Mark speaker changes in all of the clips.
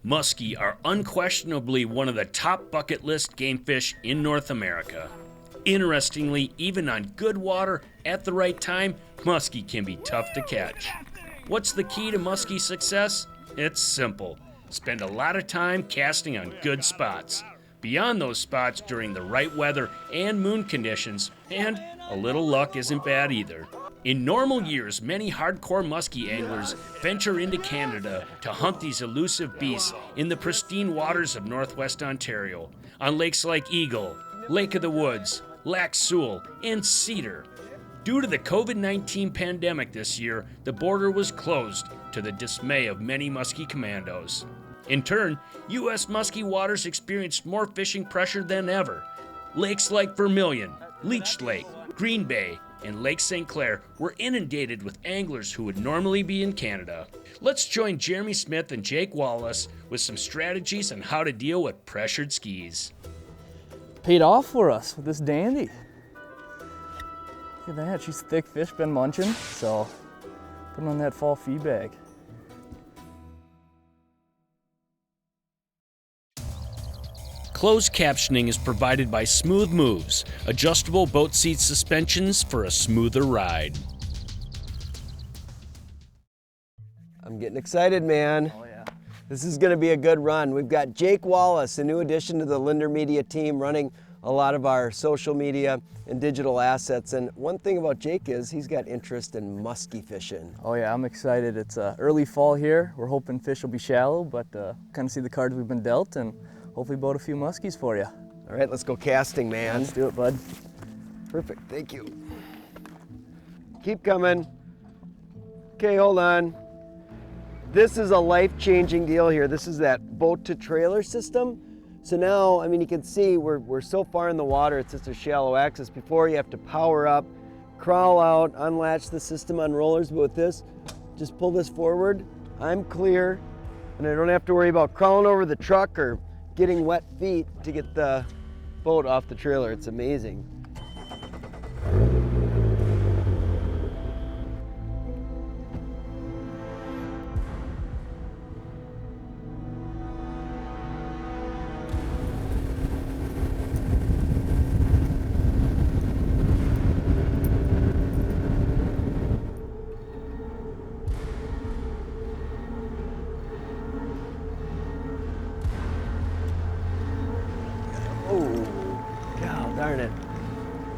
Speaker 1: Muskie are unquestionably one of the top bucket list game fish in North America. Interestingly, even on good water at the right time, muskie can be tough to catch. What's the key to muskie success? It's simple. Spend a lot of time casting on good spots. Beyond those spots during the right weather and moon conditions, and a little luck isn't bad either. In normal years, many hardcore muskie anglers venture into Canada to hunt these elusive beasts in the pristine waters of northwest Ontario, on lakes like Eagle, Lake of the Woods, Lac Seul, and Cedar. Due to the COVID-19 pandemic this year, the border was closed to the dismay of many muskie commandos. In turn, U.S. muskie waters experienced more fishing pressure than ever. Lakes like Vermilion, Leech Lake, Green Bay, and Lake St Clair were inundated with anglers who would normally be in Canada. Let's join Jeremy Smith and Jake Wallace with some strategies on how to deal with pressured skis.
Speaker 2: Paid off for us with this dandy. Look at that, she's thick fish, been munching, so put them on that fall feed bag.
Speaker 1: Closed captioning is provided by Smooth Moves, adjustable boat seat suspensions for a smoother ride.
Speaker 3: I'm getting excited, man.
Speaker 2: Oh yeah.
Speaker 3: This is gonna be a good run. We've got Jake Wallace, a new addition to the Lindner media team, running a lot of our social media and digital assets. And one thing about Jake is he's got interest in musky fishing.
Speaker 2: Oh yeah, I'm excited. It's early fall here. We're hoping fish will be shallow, but kind of see the cards we've been dealt and hopefully boat a few muskies for you.
Speaker 3: All right, let's go casting, man.
Speaker 2: Let's do it, bud.
Speaker 3: Perfect, thank you. Keep coming. Okay, hold on. This is a life-changing deal here. This is that boat-to-trailer system. So now, I mean, you can see we're so far in the water, it's just a shallow access. Before, you have to power up, crawl out, unlatch the system on rollers. But with this, just pull this forward. I'm clear, and I don't have to worry about crawling over the truck or getting wet feet to get the boat off the trailer. It's amazing. Darn it.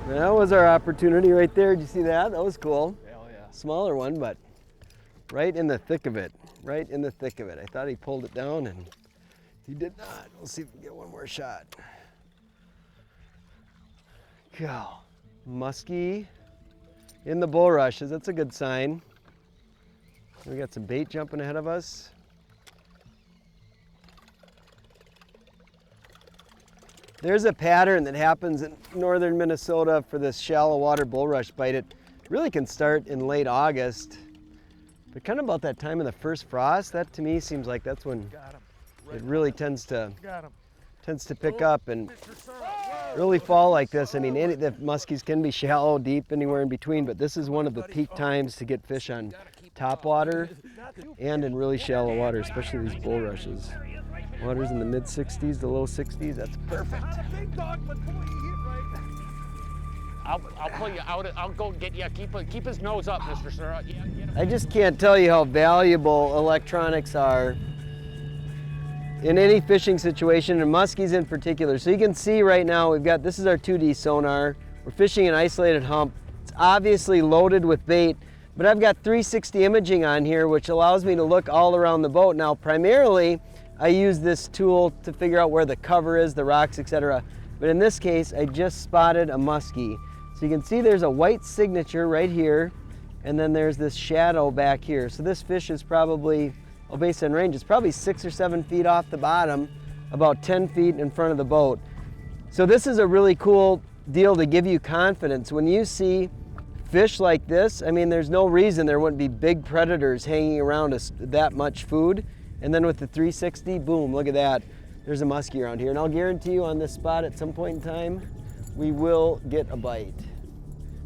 Speaker 3: That was our opportunity right there. Did you see that? That was cool.
Speaker 2: Hell yeah.
Speaker 3: Smaller one, but right in the thick of it. Right in the thick of it. I thought he pulled it down and he did not. We'll see if we can get one more shot. Go. Musky in the bulrushes. That's a good sign. We got some bait jumping ahead of us. There's a pattern that happens in northern Minnesota for this shallow water bulrush bite. It really can start in late August, but kind of about that time of the first frost. That to me seems like that's when it really tends to pick up. And early fall like this, I mean, the muskies can be shallow, deep, anywhere in between, but this is one of the peak times to get fish on top water and in really shallow water, especially these bulrushes. Water's in the mid 60s to low 60s. That's perfect.
Speaker 4: I'll pull you out. I'll go get you. Keep his nose up, Mr. Sir.
Speaker 3: I just can't tell you how valuable electronics are in any fishing situation, and muskies in particular. So you can see right now we've got, this is our 2D sonar. We're fishing an isolated hump. It's obviously loaded with bait, but I've got 360 imaging on here, which allows me to look all around the boat. Now, primarily, I use this tool to figure out where the cover is, the rocks, etc. But in this case, I just spotted a muskie. So you can see there's a white signature right here, and then there's this shadow back here. So this fish is probably, well, based on range, it's probably 6 or 7 feet off the bottom, about 10 feet in front of the boat. So this is a really cool deal to give you confidence. When you see fish like this, I mean, there's no reason there wouldn't be big predators hanging around us that much food. And then with the 360, boom, look at that. There's a muskie around here. And I'll guarantee you on this spot at some point in time, we will get a bite.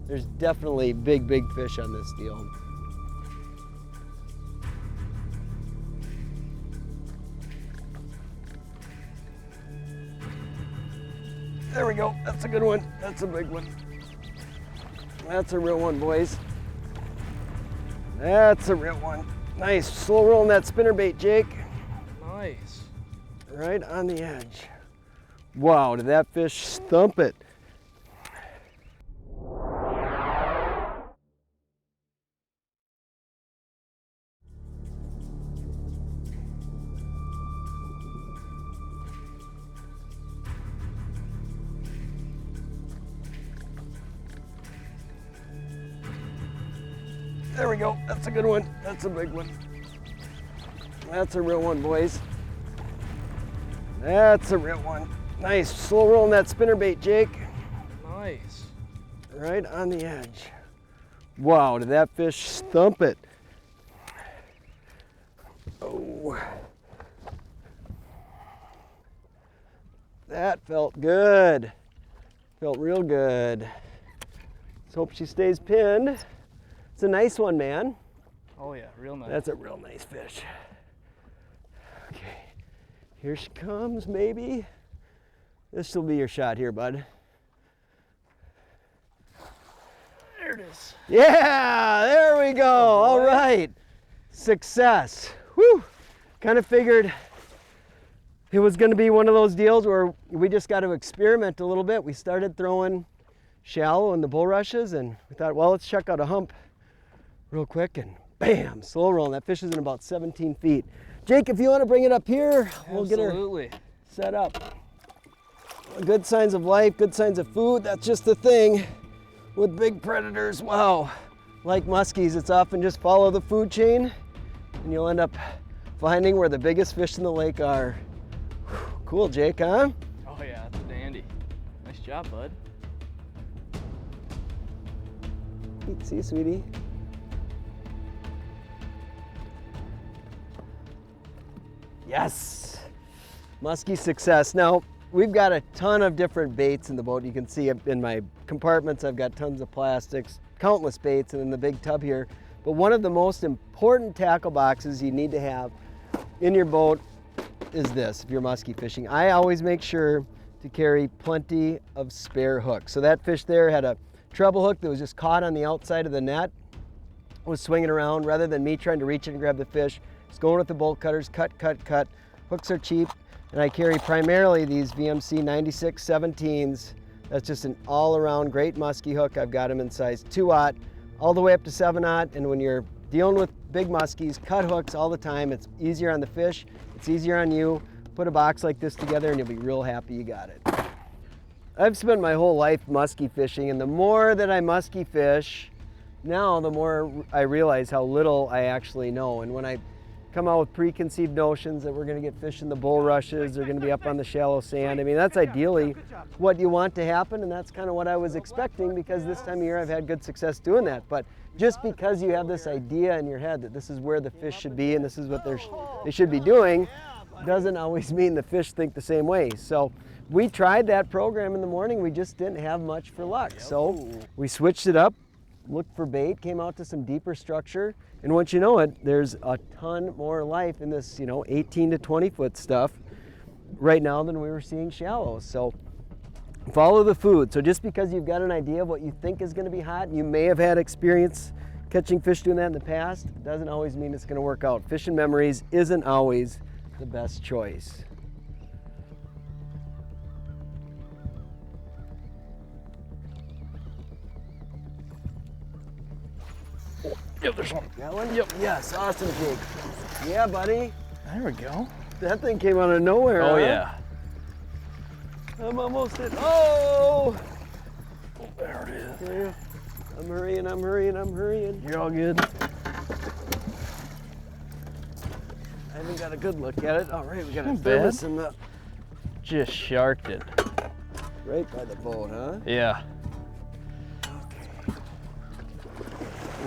Speaker 3: There's definitely big, big fish on this deal. There we go. That's a good one. That's a big one. That's a real one, boys. That's a real one. Nice. Slow rolling that spinnerbait, Jake.
Speaker 2: Nice.
Speaker 3: Right on the edge. Wow, did that fish stump it? There we go. That's a good one. That's a big one. That's a real one, boys. That's a real one. Nice. Slow rolling that spinnerbait, Jake.
Speaker 2: Nice.
Speaker 3: Right on the edge. Wow, did that fish stump it? Oh. That felt good. Felt real good. Let's hope she stays pinned. It's a nice one, man.
Speaker 2: Oh yeah, real nice.
Speaker 3: That's a real nice fish. Okay, here she comes, maybe. This will be your shot here, bud.
Speaker 2: There it is.
Speaker 3: Yeah, there we go. All right, success. Whew. Kind of figured it was going to be one of those deals where we just got to experiment a little bit. We started throwing shallow in the bulrushes, and we thought, well, let's check out a hump real quick, and bam, slow rolling. That fish is in about 17 feet. Jake, if you want to bring it up here, we'll get her set up. Good signs of life, good signs of food. That's just the thing with big predators. Wow. Like muskies, it's often just follow the food chain, and you'll end up finding where the biggest fish in the lake are. Whew. Cool, Jake, huh?
Speaker 2: Oh yeah, that's a dandy. Nice job, bud.
Speaker 3: See you, sweetie. Yes, musky success. Now, we've got a ton of different baits in the boat. You can see in my compartments, I've got tons of plastics, countless baits, and then the big tub here. But one of the most important tackle boxes you need to have in your boat is this, if you're musky fishing. I always make sure to carry plenty of spare hooks. So that fish there had a treble hook that was just caught on the outside of the net, was swinging around. Rather than me trying to reach in and grab the fish, it's going with the bolt cutters, cut, cut, cut. Hooks are cheap, and I carry primarily these VMC 96 17s. That's just an all-around great musky hook. I've got them in size 2/0 all the way up to 7/0, and when you're dealing with big muskies, cut hooks all the time. It's easier on the fish, it's easier on you. Put a box like this together and you'll be real happy you got it. I've spent my whole life musky fishing, and the more that I musky fish, now the more I realize how little I actually know. And when I come out with preconceived notions that we're going to get fish in the bulrushes, they're going to be up on the shallow sand. I mean, that's ideally what you want to happen, and that's kind of what I was expecting, because this time of year I've had good success doing that. But just because you have this idea in your head that this is where the fish should be and this is what they should be doing, doesn't always mean the fish think the same way. So we tried that program in the morning, we just didn't have much for luck. So we switched it up, looked for bait, came out to some deeper structure, and once you know it, there's a ton more life in this, 18 to 20 foot stuff right now than we were seeing shallows. So follow the food. So just because you've got an idea of what you think is going to be hot, and you may have had experience catching fish doing that in the past, doesn't always mean it's going to work out. Fishing memories isn't always the best choice.
Speaker 2: Yep, there's one.
Speaker 3: Got one? Yep. Yes, awesome, Jake. Yeah, buddy.
Speaker 2: There we go.
Speaker 3: That thing came out of nowhere.
Speaker 2: Oh
Speaker 3: huh?
Speaker 2: yeah.
Speaker 3: I'm almost at, oh!
Speaker 2: There it is.
Speaker 3: Yeah. I'm hurrying, I'm hurrying, I'm hurrying.
Speaker 2: You're all good.
Speaker 3: I haven't got a good look at it. All right, we got a
Speaker 2: Not
Speaker 3: thermos
Speaker 2: bad.
Speaker 3: in the,
Speaker 2: Just sharked it.
Speaker 3: right by the boat, huh?
Speaker 2: Yeah.
Speaker 3: Okay.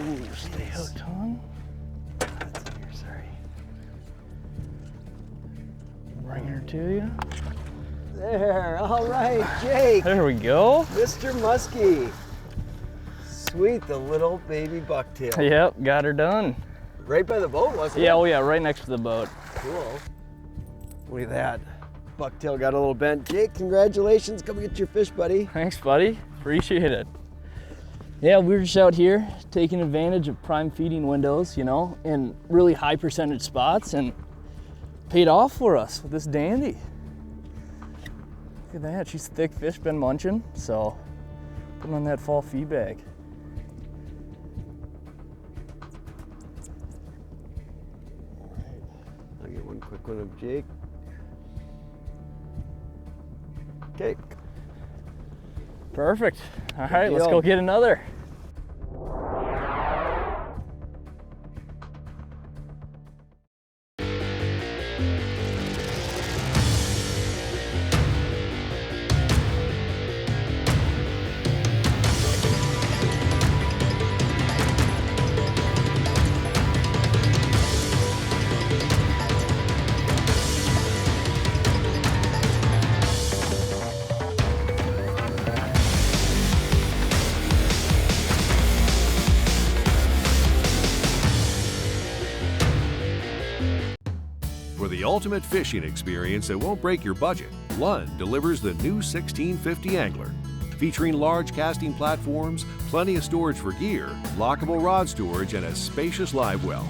Speaker 3: Ooh,
Speaker 2: Stay hooked on.
Speaker 3: That's in here, sorry.
Speaker 2: Bring her to you.
Speaker 3: There, all right, Jake.
Speaker 2: There we go.
Speaker 3: Mr. Muskie. Sweet, the little baby bucktail.
Speaker 2: Yep, got her done.
Speaker 3: Right by the boat, wasn't it?
Speaker 2: Yeah, oh yeah, right next to the boat.
Speaker 3: Cool. Look at that. bucktail got a little bent. Jake, congratulations. Come get your fish, buddy.
Speaker 2: Thanks, buddy. Appreciate it. Yeah, we were just out here taking advantage of prime feeding windows, you know, in really high percentage spots, and paid off for us with this dandy. Look at that, she's thick fish, been munching, so putting on that fall feed bag.
Speaker 3: I'll get one quick one of Jake. Okay.
Speaker 2: Perfect. All right,
Speaker 3: deal.
Speaker 2: let's go get another.
Speaker 5: For the ultimate fishing experience that won't break your budget, Lund delivers the new 1650 Angler. Featuring large casting platforms, plenty of storage for gear, lockable rod storage, and a spacious live well.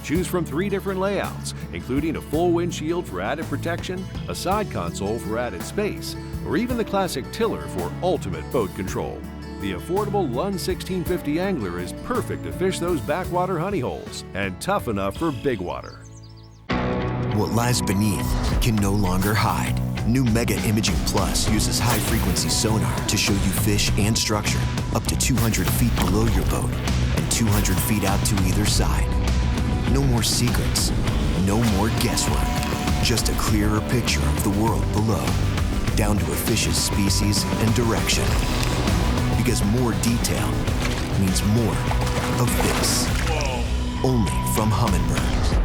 Speaker 5: Choose from 3 different layouts, including a full windshield for added protection, a side console for added space, or even the classic tiller for ultimate boat control. The affordable Lund 1650 Angler is perfect to fish those backwater honey holes and tough enough for big water.
Speaker 6: What lies beneath can no longer hide. New Mega Imaging Plus uses high-frequency sonar to show you fish and structure up to 200 feet below your boat and 200 feet out to either side. No more secrets, no more guesswork, just a clearer picture of the world below, down to a fish's species and direction. Because more detail means more of this. Only from Humminbird.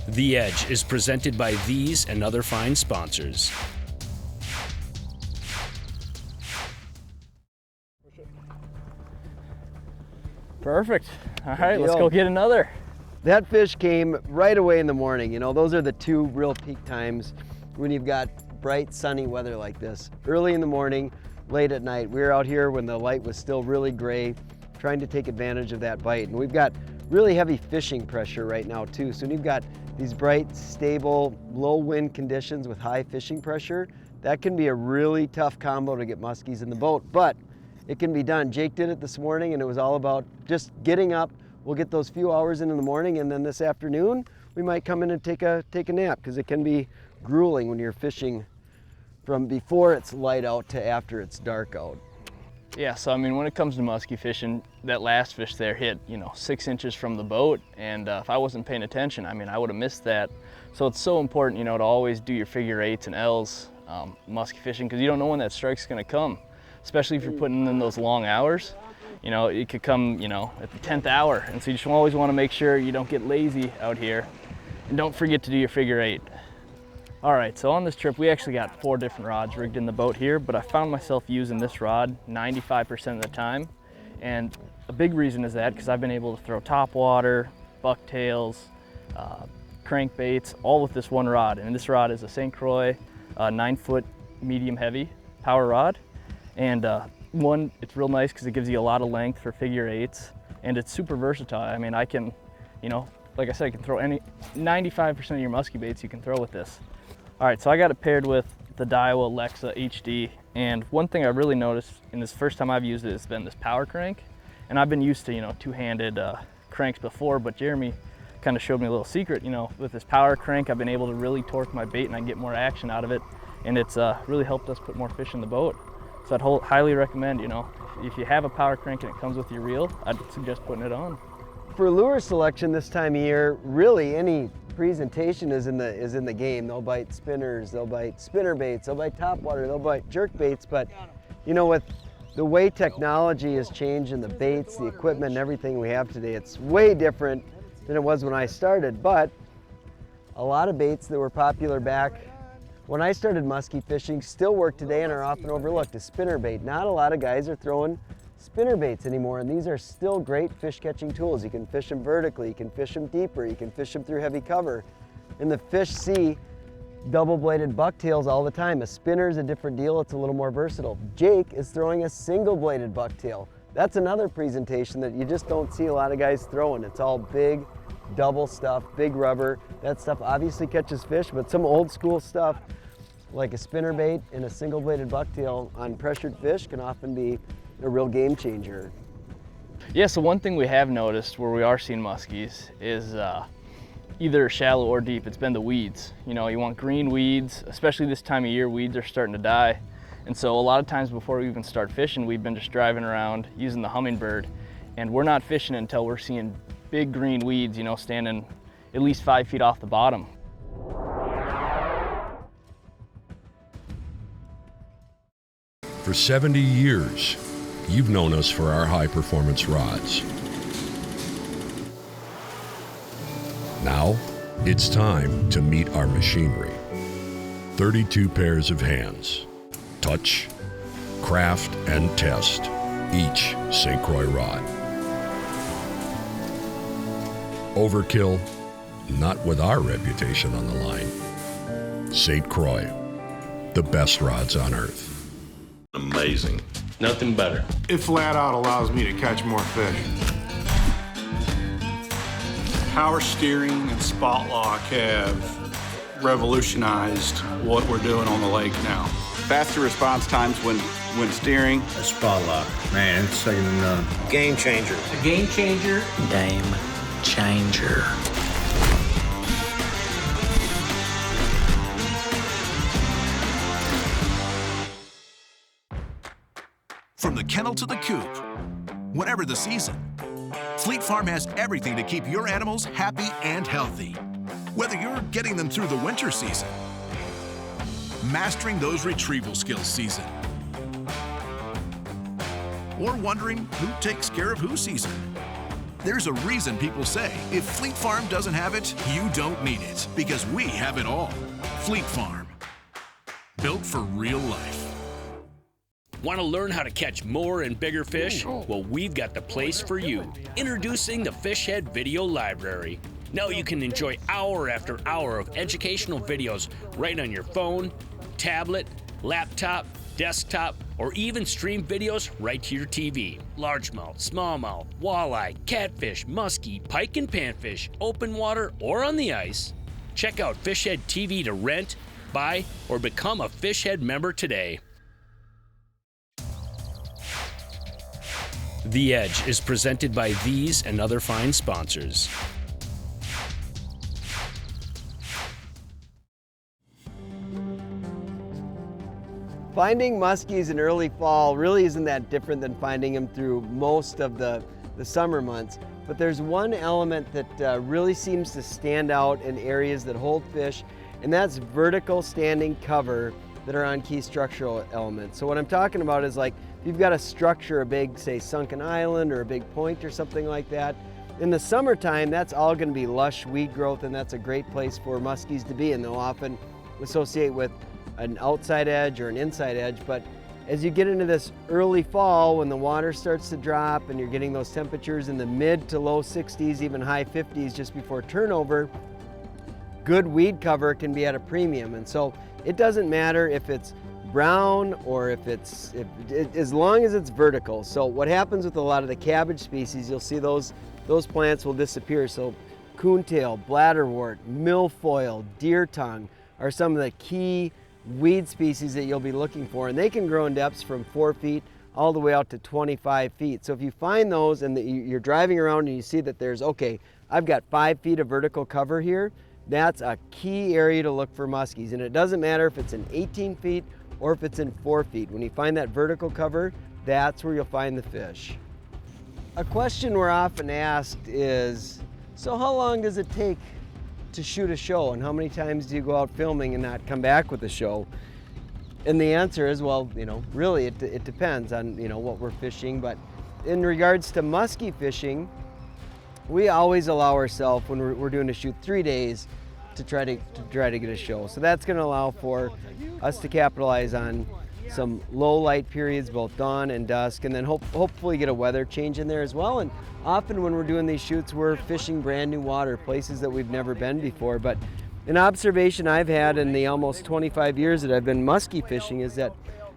Speaker 1: The Edge is presented by these and other fine sponsors.
Speaker 2: Perfect. All right, let's
Speaker 3: deal.
Speaker 2: go get another.
Speaker 3: That fish came right away in the morning. You know, those are the 2 real peak times when you've got bright, sunny weather like this. Early in the morning, late at night. We were out here when the light was still really gray, trying to take advantage of that bite. And we've got really heavy fishing pressure right now too. So when you've got these bright, stable, low wind conditions with high fishing pressure, that can be a really tough combo to get muskies in the boat, but it can be done. Jake did it this morning, and it was all about just getting up. We'll get those few hours in the morning, and then this afternoon, we might come in and take a nap, because it can be grueling when you're fishing from before it's light out to after it's dark out.
Speaker 2: Yeah, so I mean, when it comes to musky fishing, that last fish there hit, 6 inches from the boat, and if I wasn't paying attention, I mean, I would have missed that. So it's so important, to always do your figure 8s and L's musky fishing, because you don't know when that strike's going to come, especially if you're putting in those long hours. It could come, at the 10th hour, and so you just always want to make sure you don't get lazy out here, and don't forget to do your figure 8. All right, so on this trip, we actually got 4 different rods rigged in the boat here, but I found myself using this rod 95% of the time. And a big reason is that because I've been able to throw topwater, bucktails, crankbaits, all with this one rod. And this rod is a St. Croix 9-foot medium heavy power rod. And one, it's real nice because it gives you a lot of length for figure 8s, and it's super versatile. I mean, I can, like I said, I can throw 95% of your musky baits you can throw with this. All right, so I got it paired with the Daiwa Alexa HD, and one thing I really noticed in this first time I've used it has been this power crank. And I've been used to, two-handed cranks before, but Jeremy kind of showed me a little secret. With this power crank, I've been able to really torque my bait and I get more action out of it, and it's really helped us put more fish in the boat. So I'd highly recommend, if you have a power crank and it comes with your reel, I'd suggest putting it on.
Speaker 3: For lure selection this time of year, really any presentation is in the game. They'll bite spinners, they'll bite spinner baits, they'll bite topwater, they'll bite jerk baits, but you know, with the way technology has changed and the baits, the equipment and everything we have today, it's way different than it was when I started. But a lot of baits that were popular back when I started musky fishing still work today and are often overlooked. A spinner bait. Not a lot of guys are throwing spinner baits anymore, and these are still great fish catching tools. You can fish them vertically, you can fish them deeper, you can fish them through heavy cover. And the fish see double-bladed bucktails all the time. A spinner is a different deal, it's a little more versatile. Jake is throwing a single-bladed bucktail. That's another presentation that you just don't see a lot of guys throwing. It's all big, double stuff, big rubber. That stuff obviously catches fish, but some old school stuff like a spinner bait and a single-bladed bucktail on pressured fish can often be a real game changer.
Speaker 2: Yeah, so one thing we have noticed where we are seeing muskies is either shallow or deep, it's been the weeds. You know, you want green weeds, especially this time of year, weeds are starting to die. And so a lot of times before we even start fishing, we've been just driving around using the hummingbird, and we're not fishing until we're seeing big green weeds, you know, standing at least 5 feet off the bottom.
Speaker 7: For 70 years, you've known us for our high-performance rods. Now, it's time to meet our machinery. 32 pairs of hands. Touch, craft, and test each St. Croix rod. Overkill, not with our reputation on the line. St. Croix, the best rods on earth.
Speaker 8: Amazing.
Speaker 9: Nothing better.
Speaker 10: It flat out allows me to catch more fish. Power steering and spot lock have revolutionized what we're doing on the lake now.
Speaker 11: Faster response times when steering.
Speaker 12: A spot lock, man, it's second to none.
Speaker 13: Game changer.
Speaker 14: A game changer.
Speaker 15: Game changer.
Speaker 16: From the kennel to the coop, whatever the season, Fleet Farm has everything to keep your animals happy and healthy. Whether you're getting them through the winter season, mastering those retrieval skills season, or wondering who takes care of who season. There's a reason people say, if Fleet Farm doesn't have it, you don't need it, because we have it all. Fleet Farm, built for real life.
Speaker 1: Want to learn how to catch more and bigger fish? Well, we've got the place for you. Introducing the Fish Head Video Library. Now you can enjoy hour after hour of educational videos right on your phone, tablet, laptop, desktop, or even stream videos right to your TV. Largemouth, smallmouth, walleye, catfish, musky, pike and panfish, open water, or on the ice. Check out Fish Head TV to rent, buy, or become a Fish Head member today. The Edge is presented by these and other fine sponsors.
Speaker 3: Finding muskies in early fall really isn't that different than finding them through most of the summer months. But there's one element that really seems to stand out in areas that hold fish, and that's vertical standing cover that are on key structural elements. So what I'm talking about is, like, if you've got a structure, a big, say, sunken island or a big point or something like that, in the summertime, that's all going to be lush weed growth, and that's a great place for muskies to be, and they'll often associate with an outside edge or an inside edge. But as you get into this early fall, when the water starts to drop and you're getting those temperatures in the mid to low 60s, even high 50s just before turnover, good weed cover can be at a premium. And so it doesn't matter if it's brown or if as long as it's vertical. So what happens with a lot of the cabbage species, you'll see those plants will disappear. So coontail, bladderwort, milfoil, deer tongue are some of the key weed species that you'll be looking for, and they can grow in depths from 4 feet all the way out to 25 feet. So if you find those and you're driving around and you see that there's, okay, I've got 5 feet of vertical cover here, that's a key area to look for muskies. And it doesn't matter if it's in 18 feet or if it's in 4 feet. When you find that vertical cover, that's where you'll find the fish. A question we're often asked is, so how long does it take to shoot a show, and how many times do you go out filming and not come back with a show? And the answer is, well, really it depends on, what we're fishing. But in regards to musky fishing, we always allow ourselves, when we're doing a shoot, 3 days to try to get a show. So that's going to allow for us to capitalize on some low light periods, both dawn and dusk, and then hopefully get a weather change in there as well. And often when we're doing these shoots, we're fishing brand new water, places that we've never been before. But an observation I've had in the almost 25 years that I've been musky fishing is that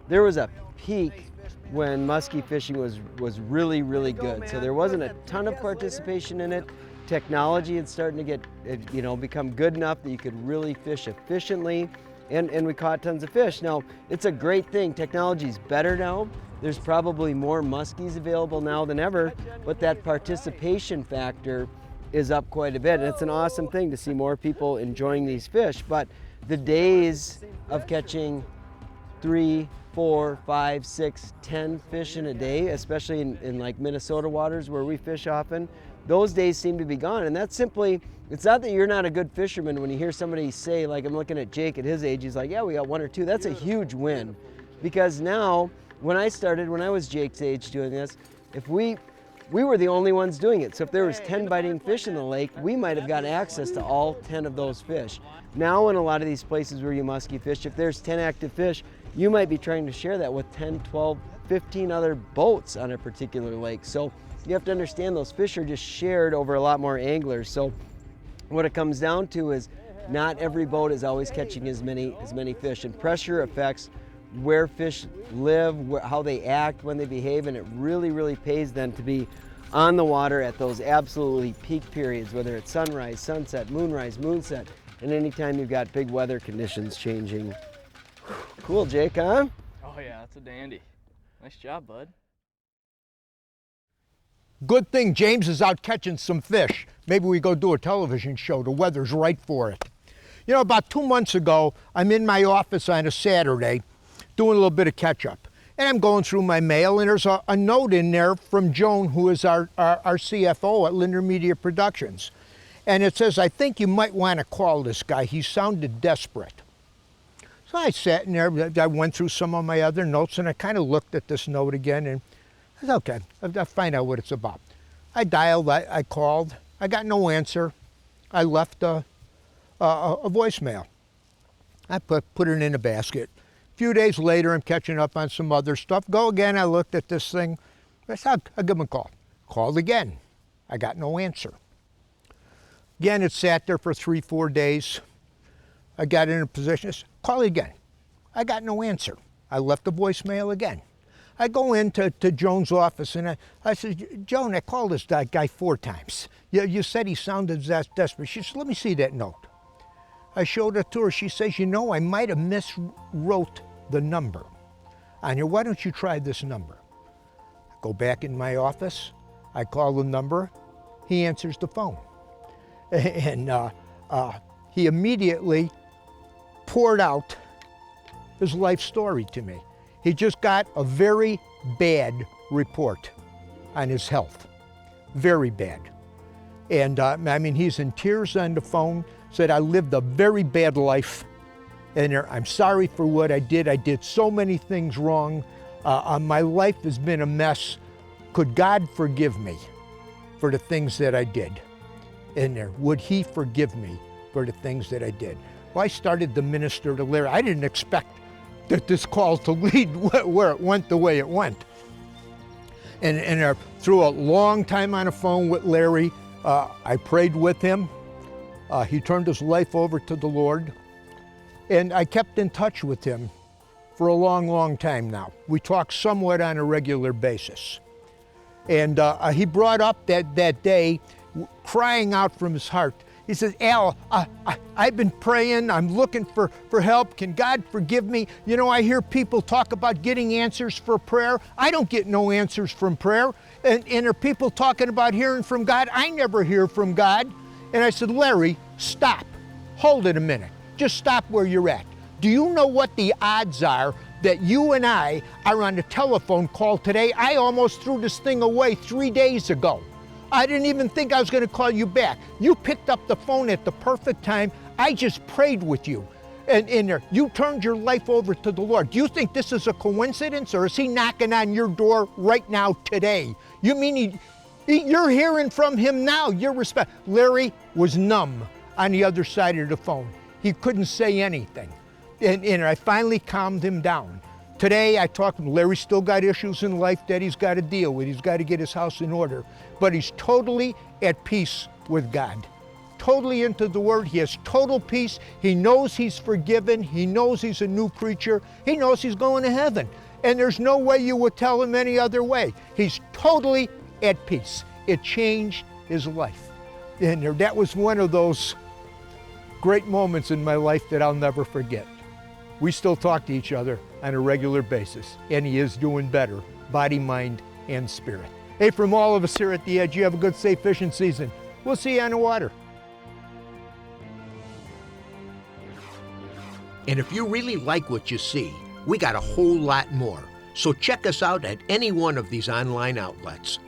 Speaker 3: there was a peak when musky fishing was really, really good. So there wasn't a ton of participation in it. Technology is starting to get, become good enough that you could really fish efficiently, and we caught tons of fish. Now, it's a great thing. Technology's better now. There's probably more muskies available now than ever, but that participation factor is up quite a bit, and it's an awesome thing to see more people enjoying these fish. But the days of catching 3, 4, 5, 6, 10 fish in a day, especially in like Minnesota waters where we fish often, those days seem to be gone. And that's simply, it's not that you're not a good fisherman when you hear somebody say, like I'm looking at Jake at his age, he's like, yeah, we got 1 or 2. That's a huge win. Because now, when I was Jake's age doing this, if we were the only ones doing it. So if there was 10 biting fish in the lake, we might have got access to all 10 of those fish. Now in a lot of these places where you musky fish, if there's 10 active fish, you might be trying to share that with 10, 12, 15 other boats on a particular lake. So you have to understand those fish are just shared over a lot more anglers. So what it comes down to is not every boat is always catching as many fish, and pressure affects where fish live, how they act, when they behave, and it really, really pays them to be on the water at those absolutely peak periods, whether it's sunrise, sunset, moonrise, moonset, and anytime you've got big weather conditions changing. Cool, Jake, huh?
Speaker 2: Oh yeah, that's a dandy. Nice job, bud.
Speaker 9: Good thing James is out catching some fish. Maybe we go do a television show. The weather's right for it. About 2 months ago, I'm in my office on a Saturday doing a little bit of catch-up. And I'm going through my mail, and there's a note in there from Joan, who is our CFO at Lindner Media Productions. And it says, I think you might want to call this guy. He sounded desperate. So I sat in there, I went through some of my other notes, and I kind of looked at this note again, and I said, okay, I'll find out what it's about. I dialed, I called, I got no answer. I left a voicemail. I put it in a basket. A few days later, I'm catching up on some other stuff. Go again, I looked at this thing. I said, I'll give him a call. Called again. I got no answer. Again, it sat there for 3, 4 days. I got in a position, call again. I got no answer. I left a voicemail again. I go into Joan's office and I said, Joan, I called this guy 4 times. You said he sounded desperate. She said, let me see that note. I showed it to her. She says, I might have miswrote the number on here. Why don't you try this number? I go back in my office. I call the number. He answers the phone. And he immediately poured out his life story to me. He just got a very bad report on his health, very bad. And he's in tears on the phone, said, I lived a very bad life, and I'm sorry for what I did. I did so many things wrong. My life has been a mess. Could God forgive me for the things that I did? In there, would he forgive me for the things that I did? Well, I started to minister to Larry. I didn't expect that this call to lead where it went the way it went. And through a long time on the phone with Larry, I prayed with him. He turned his life over to the Lord. And I kept in touch with him for a long, long time now. We talk somewhat on a regular basis. And he brought up that day, crying out from his heart. He says, Al, I've been praying, I'm looking for help. Can God forgive me? I hear people talk about getting answers for prayer. I don't get no answers from prayer. And are people talking about hearing from God? I never hear from God. And I said, Larry, stop. Hold it a minute. Just stop where you're at. Do you know what the odds are that you and I are on a telephone call today? I almost threw this thing away 3 days ago. I didn't even think I was going to call you back. You picked up the phone at the perfect time. I just prayed with you. And in there, you turned your life over to the Lord. Do you think this is a coincidence, or is he knocking on your door right now today? You mean you're hearing from him now? Your respect. Larry was numb on the other side of the phone. He couldn't say anything. And I finally calmed him down. Today I talked to him. Larry's still got issues in life that he's got to deal with. He's got to get his house in order. But he's totally at peace with God. Totally into the Word. He has total peace. He knows he's forgiven. He knows he's a new creature. He knows he's going to heaven. And there's no way you would tell him any other way. He's totally at peace. It changed his life. And that was one of those great moments in my life that I'll never forget. We still talk to each other on a regular basis, and he is doing better, body, mind, and spirit. Hey, from all of us here at The Edge, you have a good, safe fishing season. We'll see you on the water.
Speaker 13: And if you really like what you see, we got a whole lot more. So check us out at any one of these online outlets.